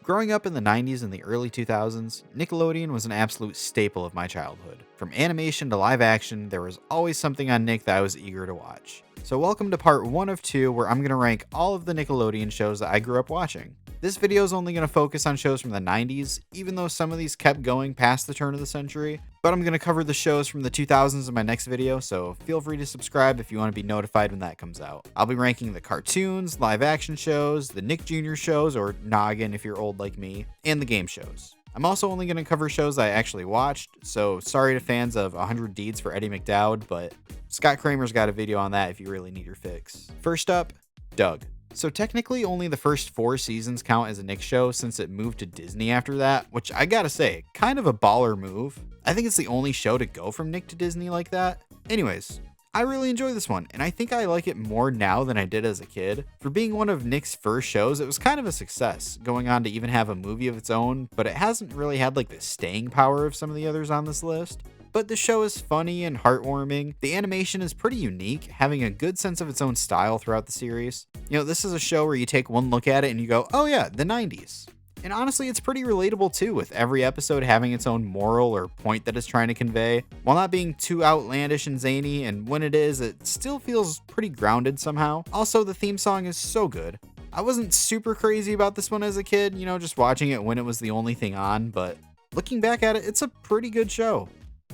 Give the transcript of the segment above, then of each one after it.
Growing up in the 90s and the early 2000s, Nickelodeon was an absolute staple of my childhood. From animation to live action, there was always something on Nick that I was eager to watch. So welcome to part 1 of 2, where I'm going to rank all of the Nickelodeon shows that I grew up watching. This video is only going to focus on shows from the 90s, even though some of these kept going past the turn of the century, but I'm going to cover the shows from the 2000s in my next video, so feel free to subscribe if you want to be notified when that comes out. I'll be ranking the cartoons, live action shows, the Nick Jr. shows, or Noggin if you're old like me, and the game shows. I'm also only going to cover shows that I actually watched, so sorry to fans of 100 Deeds for Eddie McDowd, but Scott Kramer's got a video on that if you really need your fix. First up, Doug. So technically only the first 4 seasons count as a Nick show since it moved to Disney after that, which I gotta say, kind of a baller move. I think it's the only show to go from Nick to Disney like that. Anyways, I really enjoy this one, and I think I like it more now than I did as a kid. For being one of Nick's first shows, it was kind of a success, going on to even have a movie of its own, but it hasn't really had like the staying power of some of the others on this list. But the show is funny and heartwarming. The animation is pretty unique, having a good sense of its own style throughout the series. You know, this is a show where you take one look at it and you go, oh yeah, the 90s. And honestly, it's pretty relatable too, with every episode having its own moral or point that it's trying to convey, while not being too outlandish and zany, and when it is, it still feels pretty grounded somehow. Also, the theme song is so good. I wasn't super crazy about this one as a kid, you know, just watching it when it was the only thing on, but looking back at it, it's a pretty good show.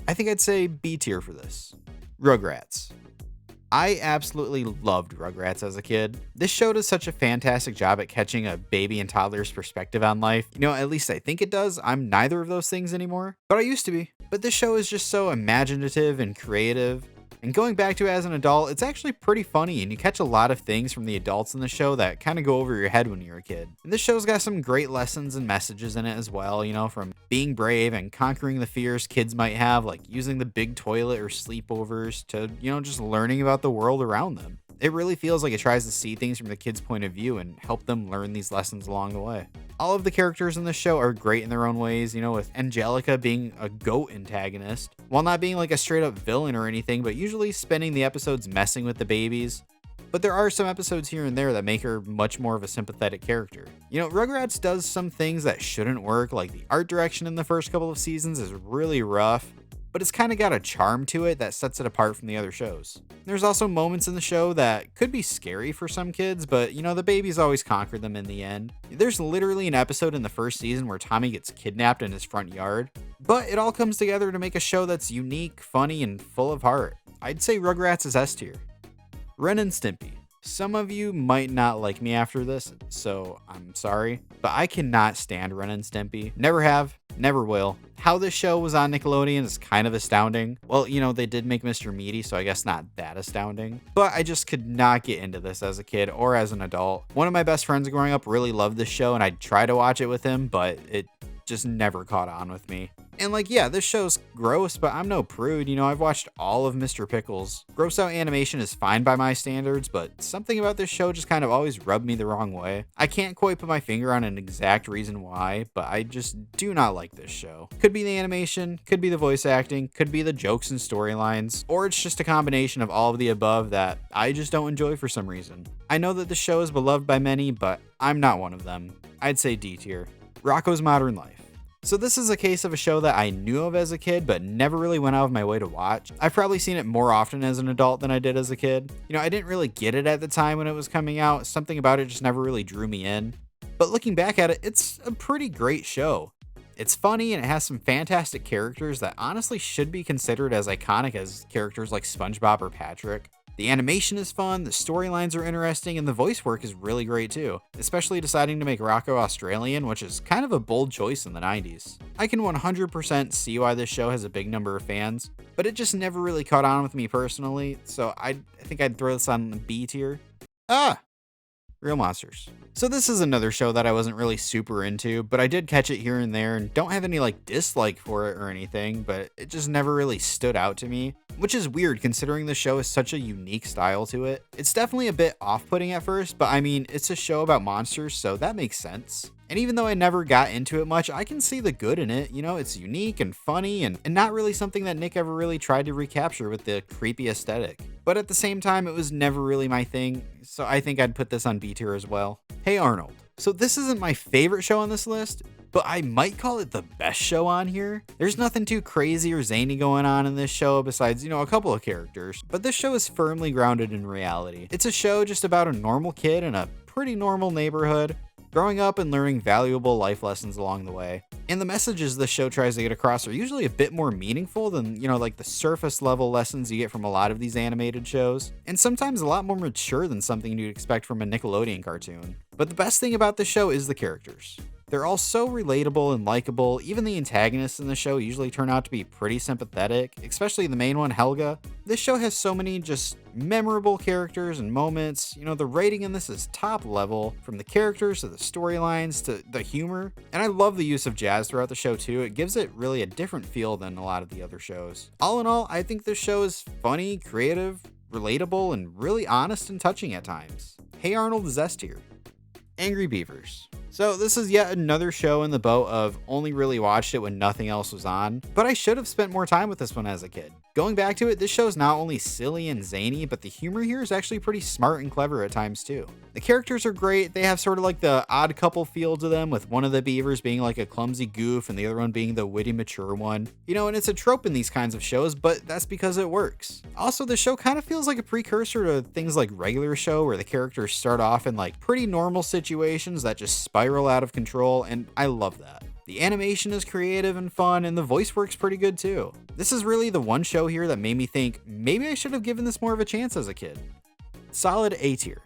I think I'd say B tier for this. Rugrats. I absolutely loved Rugrats as a kid. This show does such a fantastic job at catching a baby and toddler's perspective on life. You know, at least I think it does. I'm neither of those things anymore, but I used to be. But this show is just so imaginative and creative. And going back to it as an adult, it's actually pretty funny, and you catch a lot of things from the adults in the show that kind of go over your head when you're a kid. And this show's got some great lessons and messages in it as well, you know, from being brave and conquering the fears kids might have, like using the big toilet or sleepovers, to, you know, just learning about the world around them. It really feels like it tries to see things from the kids' point of view and help them learn these lessons along the way. All of the characters in the show are great in their own ways, you know, with Angelica being a goat antagonist, while not being like a straight up villain or anything, but usually spending the episodes messing with the babies. But there are some episodes here and there that make her much more of a sympathetic character. You know, Rugrats does some things that shouldn't work, like the art direction in the first couple of seasons is really rough, but it's kind of got a charm to it that sets it apart from the other shows. There's also moments in the show that could be scary for some kids, but you know, the babies always conquer them in the end. There's literally an episode in the first season where Tommy gets kidnapped in his front yard, but it all comes together to make a show that's unique, funny, and full of heart. I'd say Rugrats is S tier. Ren and Stimpy. Some of you might not like me after this, so I'm sorry, but I cannot stand Ren and Stimpy. Never have, never will. How this show was on Nickelodeon is kind of astounding. Well, you know, they did make Mr. Meaty, so I guess not that astounding. But I just could not get into this as a kid or as an adult. One of my best friends growing up really loved this show, and I'd try to watch it with him, but it just never caught on with me. And like, yeah, this show's gross, but I'm no prude. You know, I've watched all of Mr. Pickles. Gross out animation is fine by my standards, but something about this show just kind of always rubbed me the wrong way. I can't quite put my finger on an exact reason why, but I just do not like this show. Could be the animation, could be the voice acting, could be the jokes and storylines, or it's just a combination of all of the above that I just don't enjoy for some reason. I know that the show is beloved by many, but I'm not one of them. I'd say D tier. Rocco's Modern Life. So this is a case of a show that I knew of as a kid, but never really went out of my way to watch. I've probably seen it more often as an adult than I did as a kid. You know, I didn't really get it at the time when it was coming out. Something about it just never really drew me in. But looking back at it, it's a pretty great show. It's funny and it has some fantastic characters that honestly should be considered as iconic as characters like Spongebob or Patrick. The animation is fun, the storylines are interesting, and the voice work is really great too, especially deciding to make Rocco Australian, which is kind of a bold choice in the 90s. I can 100% see why this show has a big number of fans, but it just never really caught on with me personally, so I think I'd throw this on the B tier. Real Monsters. So this is another show that I wasn't really super into, but I did catch it here and there and don't have any like dislike for it or anything, but it just never really stood out to me, which is weird considering the show has such a unique style to it. It's definitely a bit off-putting at first, but I mean, it's a show about monsters, so that makes sense. And even though I never got into it much, I can see the good in it. You know, it's unique and funny and not really something that Nick ever really tried to recapture with the creepy aesthetic. But at the same time, it was never really my thing, so I think I'd put this on B tier as well. Hey Arnold. So this isn't my favorite show on this list, but I might call it the best show on here. There's nothing too crazy or zany going on in this show besides, a couple of characters, but this show is firmly grounded in reality. It's a show just about a normal kid in a pretty normal neighborhood, growing up and learning valuable life lessons along the way. And the messages this show tries to get across are usually a bit more meaningful than, like the surface level lessons you get from a lot of these animated shows, and sometimes a lot more mature than something you'd expect from a Nickelodeon cartoon. But the best thing about this show is the characters. They're all so relatable and likable. Even the antagonists in the show usually turn out to be pretty sympathetic, especially the main one, Helga. This show has so many just memorable characters and moments. The writing in this is top level, from the characters to the storylines to the humor. And I love the use of jazz throughout the show too. It gives it really a different feel than a lot of the other shows. All in all, I think this show is funny, creative, relatable, and really honest and touching at times. Hey Arnold is S tier. Angry Beavers. So this is yet another show in the boat of only really watched it when nothing else was on, but I should have spent more time with this one as a kid. Going back to it, this show is not only silly and zany, but the humor here is actually pretty smart and clever at times too. The characters are great. They have sort of like the odd couple feel to them, with one of the Beavers being like a clumsy goof and the other one being the witty mature one. And it's a trope in these kinds of shows, but that's because it works. Also, the show kind of feels like a precursor to things like Regular Show, where the characters start off in like pretty normal situations that just spiral out of control, and I love that. The animation is creative and fun, and the voice works pretty good too. This is really the one show here that made me think maybe I should have given this more of a chance as a kid. Solid A tier.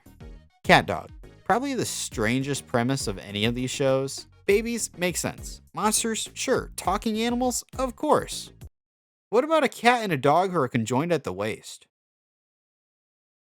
Cat Dog. Probably the strangest premise of any of these shows. Babies make sense. Monsters, sure. Talking animals, of course. What about a cat and a dog who are conjoined at the waist?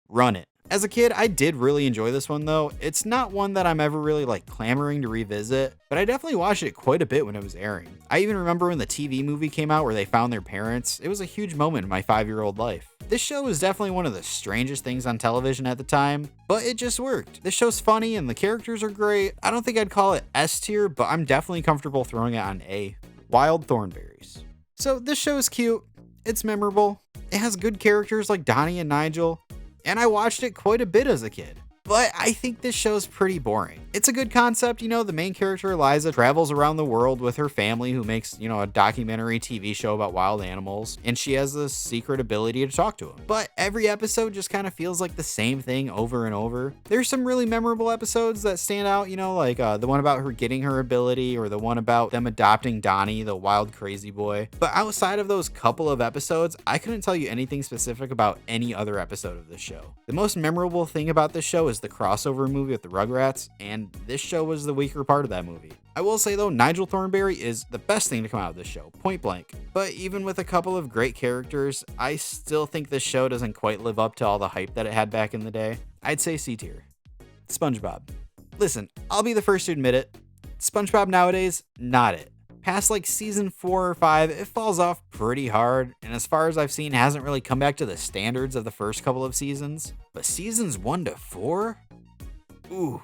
Run it. As a kid, I did really enjoy this one though. It's not one that I'm ever really like clamoring to revisit, but I definitely watched it quite a bit when it was airing. I even remember when the TV movie came out where they found their parents. It was a huge moment in my 5-year-old life. This show was definitely one of the strangest things on television at the time, but it just worked. This show's funny and the characters are great. I don't think I'd call it S tier, but I'm definitely comfortable throwing it on A. Wild Thornberries. So this show is cute. It's memorable. It has good characters like Donnie and Nigel, and I watched it quite a bit as a kid. But I think this show's pretty boring. It's a good concept, the main character Eliza travels around the world with her family who makes, a documentary TV show about wild animals, and she has a secret ability to talk to them. But every episode just kind of feels like the same thing over and over. There's some really memorable episodes that stand out, like the one about her getting her ability, or the one about them adopting Donnie, the wild crazy boy. But outside of those couple of episodes, I couldn't tell you anything specific about any other episode of this show. The most memorable thing about this show is the crossover movie with the Rugrats, and this show was the weaker part of that movie. I will say though, Nigel Thornberry is the best thing to come out of this show, point blank. But even with a couple of great characters, I still think this show doesn't quite live up to all the hype that it had back in the day. I'd say C tier. Spongebob. Listen, I'll be the first to admit it. SpongeBob nowadays, not it. Past like season 4 or 5, it falls off pretty hard, and as far as I've seen, hasn't really come back to the standards of the first couple of seasons. But seasons 1 to 4? Ooh,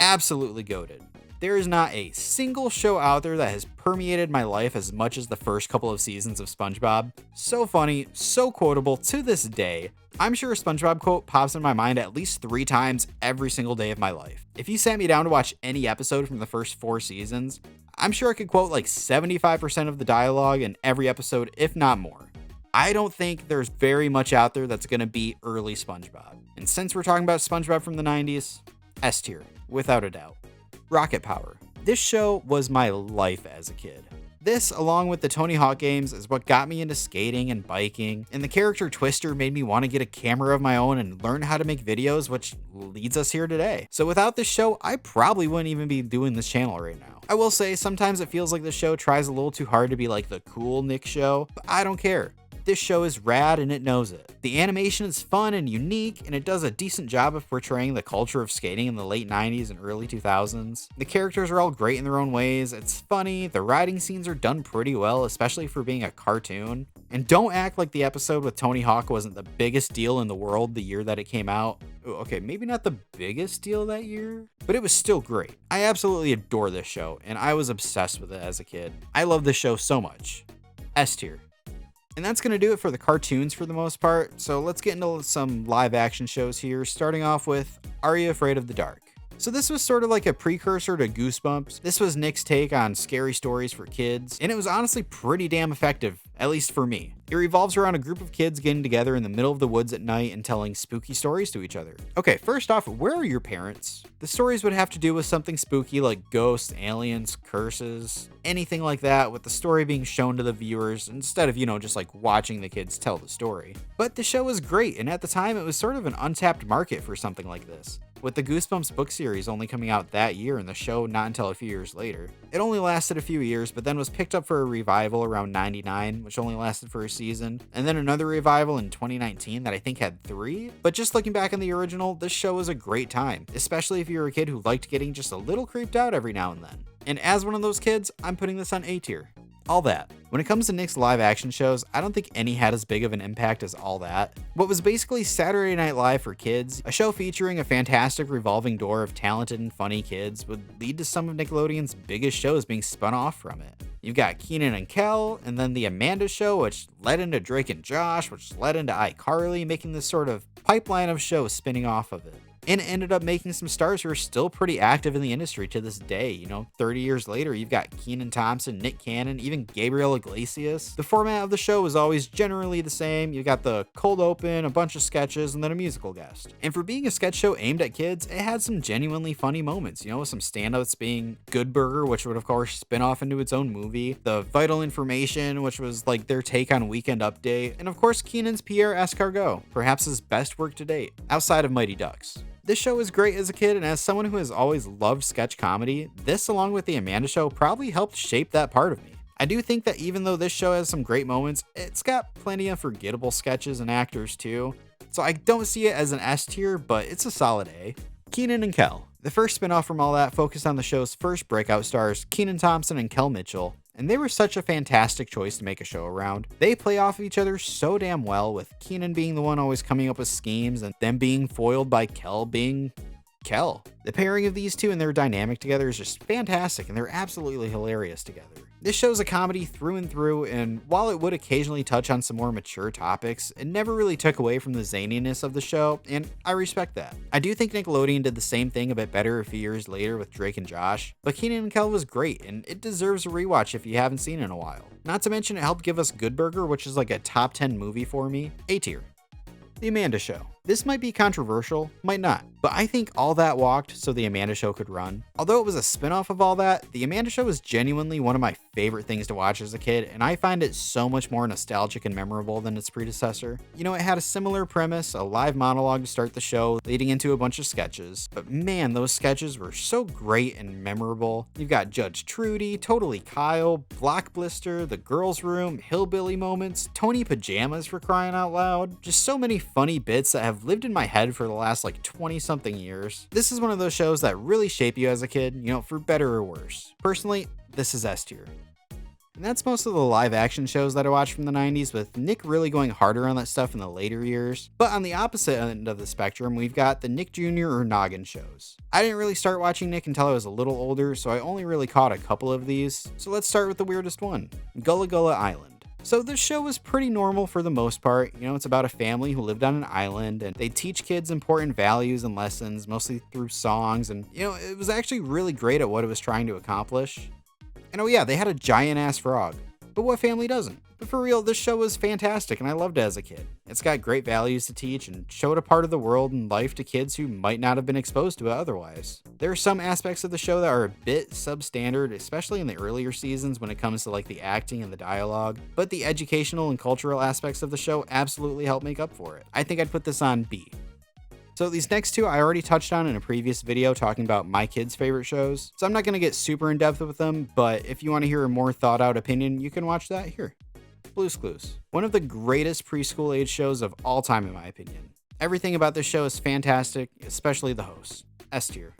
absolutely goated. There is not a single show out there that has permeated my life as much as the first couple of seasons of SpongeBob. So funny, so quotable to this day. I'm sure a SpongeBob quote pops in my mind at least 3 times every single day of my life. If you sat me down to watch any episode from the first 4 seasons, I'm sure I could quote like 75% of the dialogue in every episode, if not more. I don't think there's very much out there that's going to beat early SpongeBob. And since we're talking about SpongeBob from the 90s, S tier, without a doubt. Rocket Power. This show was my life as a kid. This, along with the Tony Hawk games, is what got me into skating and biking, and the character Twister made me want to get a camera of my own and learn how to make videos, which leads us here today. So without this show, I probably wouldn't even be doing this channel right now. I will say, sometimes it feels like the show tries a little too hard to be like the cool Nick show, but I don't care. This show is rad and it knows it. The animation is fun and unique, and it does a decent job of portraying the culture of skating in the late 90s and early 2000s. The characters are all great in their own ways, it's funny, the riding scenes are done pretty well, especially for being a cartoon. And don't act like the episode with Tony Hawk wasn't the biggest deal in the world the year that it came out. Okay, maybe not the biggest deal that year, but it was still great. I absolutely adore this show, and I was obsessed with it as a kid. I love this show so much. S tier. And that's going to do it for the cartoons for the most part, so let's get into some live action shows here, starting off with Are You Afraid of the Dark? So this was sort of like a precursor to Goosebumps. This was Nick's take on scary stories for kids, and it was honestly pretty damn effective, at least for me. It revolves around a group of kids getting together in the middle of the woods at night and telling spooky stories to each other. Okay, first off, where are your parents? The stories would have to do with something spooky like ghosts, aliens, curses, anything like that, with the story being shown to the viewers instead of, just like watching the kids tell the story. But the show was great, and at the time it was sort of an untapped market for something like this, with the Goosebumps book series only coming out that year and the show not until a few years later. It only lasted a few years, but then was picked up for a revival around 99, which only lasted for a season, and then another revival in 2019 that I think had 3. But just looking back on the original, this show was a great time, especially if you're a kid who liked getting just a little creeped out every now and then. And as one of those kids, I'm putting this on A tier. All That. When it comes to Nick's live action shows, I don't think any had as big of an impact as All That. What was basically Saturday Night Live for kids, a show featuring a fantastic revolving door of talented and funny kids, would lead to some of Nickelodeon's biggest shows being spun off from it. You've got Keenan and Kell, and then The Amanda Show, which led into Drake and Josh, which led into iCarly, making this sort of pipeline of shows spinning off of it. And it ended up making some stars who are still pretty active in the industry to this day. 30 years later, you've got Kenan Thompson, Nick Cannon, even Gabriel Iglesias. The format of the show was always generally the same. You got the cold open, a bunch of sketches, and then a musical guest. And for being a sketch show aimed at kids, it had some genuinely funny moments, with some standouts being Good Burger, which would of course spin off into its own movie, The Vital Information, which was like their take on Weekend Update, and of course Keenan's Pierre Escargot, perhaps his best work to date, outside of Mighty Ducks. This show was great as a kid, and as someone who has always loved sketch comedy, this along with The Amanda Show probably helped shape that part of me. I do think that even though this show has some great moments, it's got plenty of forgettable sketches and actors too, so I don't see it as an S tier, but it's a solid A. Keenan and Kell. The first spinoff from All That focused on the show's first breakout stars, Keenan Thompson and Kell Mitchell, and they were such a fantastic choice to make a show around. They play off of each other so damn well, with Keenan being the one always coming up with schemes and them being foiled by Kell being Kell. The pairing of these two and their dynamic together is just fantastic, and they're absolutely hilarious together. This show's a comedy through and through, and while it would occasionally touch on some more mature topics, it never really took away from the zaniness of the show, and I respect that. I do think Nickelodeon did the same thing a bit better a few years later with Drake and Josh, but Keenan and Kell was great, and it deserves a rewatch if you haven't seen it in a while. Not to mention it helped give us Good Burger, which is like a top 10 movie for me, A tier. The Amanda Show. This might be controversial, might not, but I think All That walked so The Amanda Show could run. Although it was a spinoff of All That, The Amanda Show is genuinely one of my favorite things to watch as a kid, and I find it so much more nostalgic and memorable than its predecessor. It had a similar premise, a live monologue to start the show, leading into a bunch of sketches, but man, those sketches were so great and memorable. You've got Judge Trudy, Totally Kyle, Block Blister, The Girls Room, Hillbilly Moments, Tony Pajamas for crying out loud. Just so many funny bits that have lived in my head for the last 20 something years. This is one of those shows that really shape you as a kid, for better or worse. Personally, this is S tier. And that's most of the live action shows that I watched from the 90s, with Nick really going harder on that stuff in the later years. But on the opposite end of the spectrum, we've got the Nick Jr. or Noggin shows. I didn't really start watching Nick until I was a little older, so I only really caught a couple of these. So let's start with the weirdest one, Gulla Island. So this show was pretty normal for the most part. It's about a family who lived on an island, and they teach kids important values and lessons, mostly through songs, and it was actually really great at what it was trying to accomplish. And oh yeah, they had a giant ass frog. But what family doesn't? But for real, this show was fantastic, and I loved it as a kid. It's got great values to teach and showed a part of the world and life to kids who might not have been exposed to it otherwise. There are some aspects of the show that are a bit substandard, especially in the earlier seasons when it comes to the acting and the dialogue, but the educational and cultural aspects of the show absolutely help make up for it. I think I'd put this on B. So these next two I already touched on in a previous video talking about my kids' favorite shows, so I'm not going to get super in depth with them, but if you want to hear a more thought out opinion, you can watch that here. Blue's Clues. One of the greatest preschool age shows of all time in my opinion. Everything about this show is fantastic, especially the host. S tier.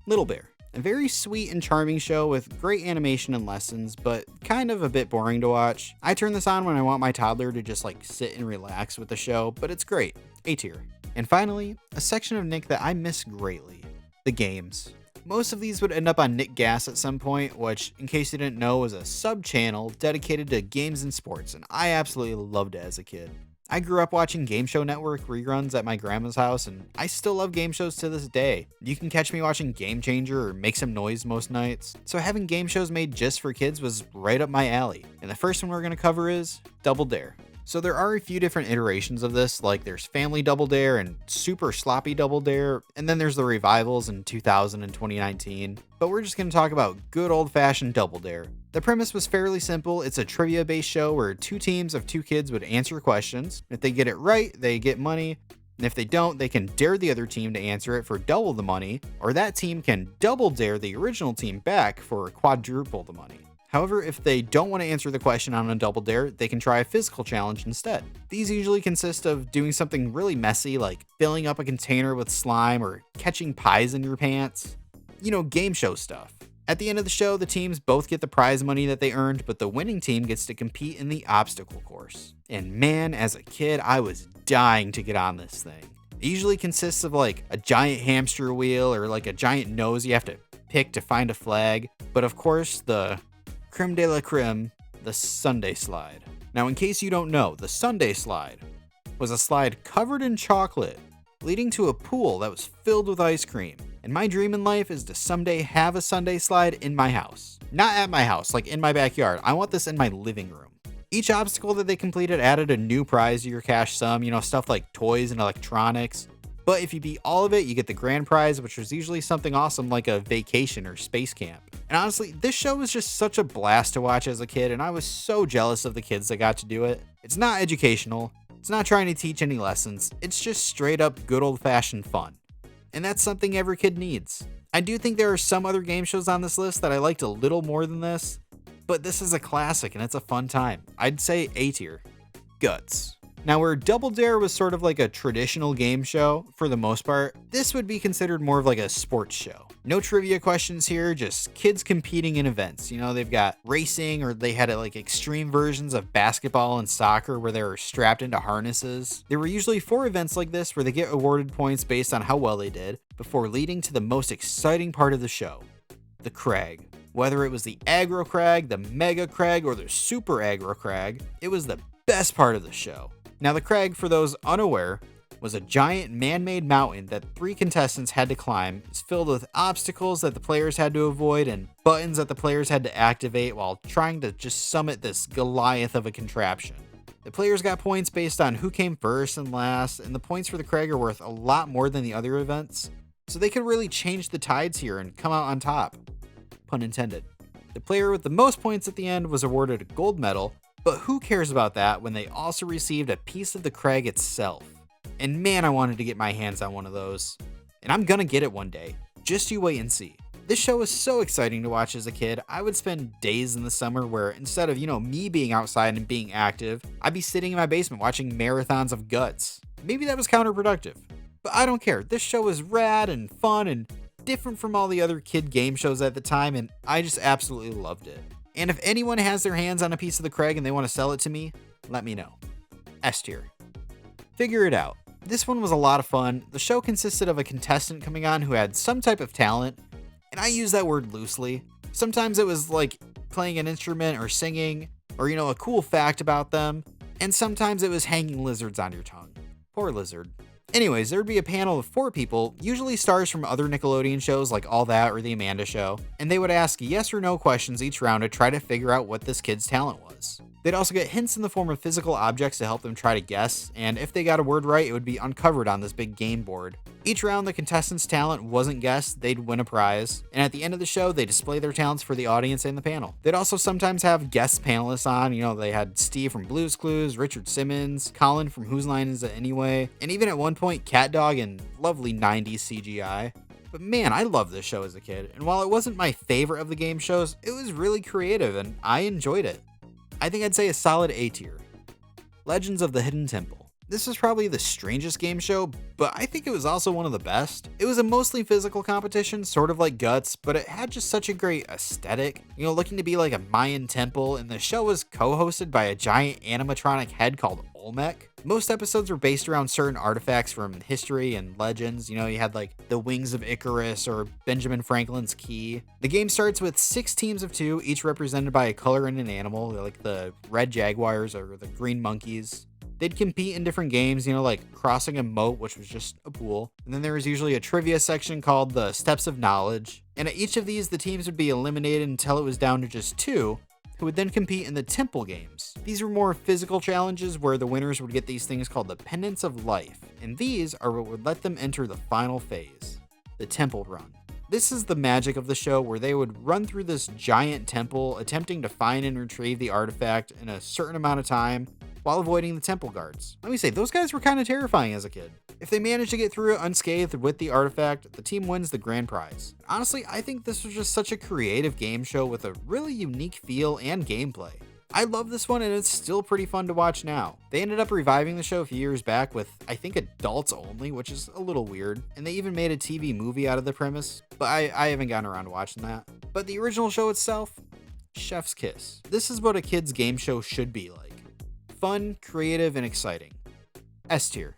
Little Bear. A very sweet and charming show with great animation and lessons, but kind of a bit boring to watch. I turn this on when I want my toddler to just sit and relax with the show, but it's great. A tier. And finally, a section of Nick that I miss greatly, the games. Most of these would end up on Nick Gas at some point, which, in case you didn't know, was a sub-channel dedicated to games and sports, and I absolutely loved it as a kid. I grew up watching Game Show Network reruns at my grandma's house, and I still love game shows to this day. You can catch me watching Game Changer or Make Some Noise most nights, so having game shows made just for kids was right up my alley. And the first one we're going to cover is Double Dare. So there are a few different iterations of this, like there's Family Double Dare and Super Sloppy Double Dare, and then there's the revivals in 2000 and 2019. But we're just going to talk about good old-fashioned Double Dare. The premise was fairly simple. It's a trivia-based show where two teams of two kids would answer questions. If they get it right, they get money. And if they don't, they can dare the other team to answer it for double the money, or that team can double dare the original team back for quadruple the money. However, if they don't want to answer the question on a double dare, they can try a physical challenge instead. These usually consist of doing something really messy like filling up a container with slime or catching pies in your pants. You know, game show stuff. At the end of the show, the teams both get the prize money that they earned, but the winning team gets to compete in the obstacle course. And man, as a kid, I was dying to get on this thing. It usually consists of like a giant hamster wheel or like a giant nose you have to pick to find a flag. But of course, the creme de la creme, the Sunday slide. Now, in case you don't know, the Sunday slide was a slide covered in chocolate, leading to a pool that was filled with ice cream. And my dream in life is to someday have a Sunday slide in my house. Not at my house, like in my backyard. I want this in my living room. Each obstacle that they completed added a new prize to your cash sum, you know, stuff like toys and electronics. But if you beat all of it, you get the grand prize, which was usually something awesome like a vacation or space camp. And honestly, this show was just such a blast to watch as a kid, and I was so jealous of the kids that got to do it. It's not educational, it's not trying to teach any lessons, it's just straight up good old-fashioned fun. And that's something every kid needs. I do think there are some other game shows on this list that I liked a little more than this, but this is a classic and it's a fun time. I'd say A tier. Guts. Now, where Double Dare was sort of like a traditional game show for the most part, this would be considered more of like a sports show. No trivia questions here, just kids competing in events. You know, they've got racing, or they had like extreme versions of basketball and soccer where they were strapped into harnesses. There were usually 4 events like this where they get awarded points based on how well they did, before leading to the most exciting part of the show, the crag. Whether it was the aggro crag, the mega crag, or the super aggro crag, it was the best part of the show. Now, the crag, for those unaware, was a giant man-made mountain that 3 contestants had to climb. It's filled with obstacles that the players had to avoid and buttons that the players had to activate while trying to just summit this Goliath of a contraption. The players got points based on who came first and last, and the points for the crag are worth a lot more than the other events, so they could really change the tides here and come out on top. Pun intended. The player with the most points at the end was awarded a gold medal, but who cares about that when they also received a piece of the crag itself? And man, I wanted to get my hands on one of those. And I'm gonna get it one day. Just you wait and see. This show was so exciting to watch as a kid. I would spend days in the summer where instead of, me being outside and being active, I'd be sitting in my basement watching marathons of Guts. Maybe that was counterproductive, but I don't care. This show was rad and fun and different from all the other kid game shows at the time, and I just absolutely loved it. And if anyone has their hands on a piece of the crag and they want to sell it to me, let me know. S tier. Figure it out. This one was a lot of fun. The show consisted of a contestant coming on who had some type of talent, and I use that word loosely. Sometimes it was like playing an instrument or singing, or a cool fact about them, and sometimes it was hanging lizards on your tongue. Poor lizard. Anyways, there would be a panel of 4 people, usually stars from other Nickelodeon shows like All That or The Amanda Show, and they would ask yes or no questions each round to try to figure out what this kid's talent was. They'd also get hints in the form of physical objects to help them try to guess, and if they got a word right, it would be uncovered on this big game board. Each round, the contestant's talent wasn't guessed, they'd win a prize, and at the end of the show, they display their talents for the audience and the panel. They'd also sometimes have guest panelists on, they had Steve from Blue's Clues, Richard Simmons, Colin from Whose Line Is It Anyway, and even at one point, Cat Dog and lovely 90's CGI. But man, I loved this show as a kid, and while it wasn't my favorite of the game shows, it was really creative and I enjoyed it. I think I'd say a solid A tier. Legends of the Hidden Temple. This was probably the strangest game show, but I think it was also one of the best. It was a mostly physical competition, sort of like Guts, but it had just such a great aesthetic, looking to be like a Mayan temple, and the show was co-hosted by a giant animatronic head called Olmec. Most episodes were based around certain artifacts from history and legends. You had like the wings of Icarus or Benjamin Franklin's key. The game starts with 6 teams of 2, each represented by a color and an animal, like the red jaguars or the green monkeys. They'd compete in different games, like crossing a moat, which was just a pool. And then there was usually a trivia section called the Steps of Knowledge. And at each of these, the teams would be eliminated until it was down to just 2, who would then compete in the Temple games. These were more physical challenges where the winners would get these things called the Pendants of Life. And these are what would let them enter the final phase, the Temple Run. This is the magic of the show, where they would run through this giant temple attempting to find and retrieve the artifact in a certain amount of time while avoiding the temple guards. Let me say, those guys were kind of terrifying as a kid. If they managed to get through it unscathed with the artifact, the team wins the grand prize. Honestly, I think this was just such a creative game show with a really unique feel and gameplay. I love this one, and it's still pretty fun to watch now. They ended up reviving the show a few years back with, I think, adults only, which is a little weird. And they even made a TV movie out of the premise, but I haven't gotten around to watching that. But the original show itself, chef's kiss. This is what a kid's game show should be like. Fun, creative, and exciting. S tier.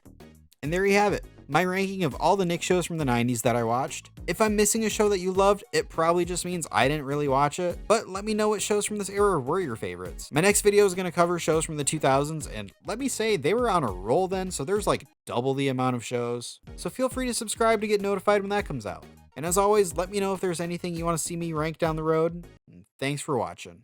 And there you have it, my ranking of all the Nick shows from the 90s that I watched. If I'm missing a show that you loved, it probably just means I didn't really watch it, but let me know what shows from this era were your favorites. My next video is going to cover shows from the 2000s, and let me say, they were on a roll then, so there's like double the amount of shows. So feel free to subscribe to get notified when that comes out. And as always, let me know if there's anything you want to see me rank down the road. Thanks for watching.